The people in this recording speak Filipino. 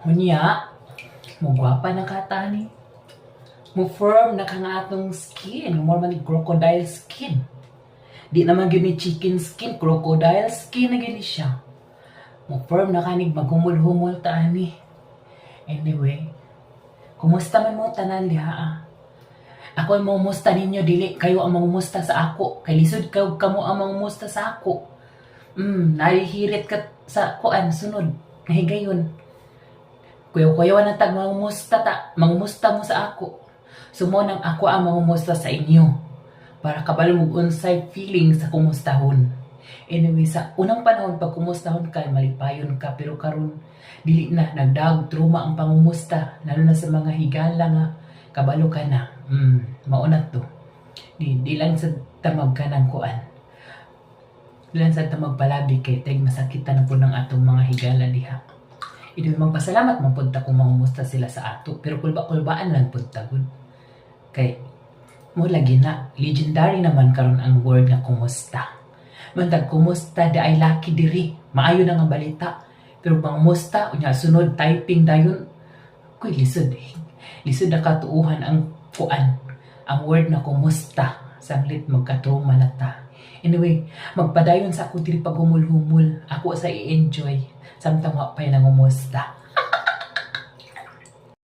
Hunya, mugwapa na katani. Mo firm na kang atong skin, more man crocodile skin. Di naman gyud ni chicken skin, crocodile skin na gyud ni siya. Mo firm na kanig maghumul-humul ta ani. Anyway, kumusta man mo tanan diha? Ako ang mangumusta ninyo, dili kayo ang mangumusta sa ako. Kay lisod kayo kamo ang mangumusta sa ako. Nahihirit ka sa kuan sunod. Nahigayon. Kuyaw-kuyaw na tag mangumusta mo sa ako. Sumo nang ako ang mangumusta sa inyo. Para kabalo mo unsay feeling sa kumustahon. Anyway, sa unang panahon pag kumustahon ka, malipayon ka. Pero karon dili na, nagdag trauma ang pangumusta. Lalo na sa mga higala nga, kabalo ka na. Mauna to. Di lang sa tamag ka ng kuan. Di lang sa tamag palabi kay tag masakitan na po ng atong mga higala diha. Ito magpasalamat man punta kung mangumusta sila sa ato. Pero kulba-kulbaan lang punta gud. Kay mo lagi na legendary naman karon ang word nga kumusta. Mantag kumusta da ay lucky diri. Maayo na nga balita. Pero mangumusta unya sunod typing dayon. Kuy lisod eh. Lisod na katuuhan ang kuan. Ang word na kumusta. Sanglit magkatruma na ta. Anyway, magpadayon sa ako diri pag humul-humul. Ako sa i-enjoy. Samtang wapay nangumusta.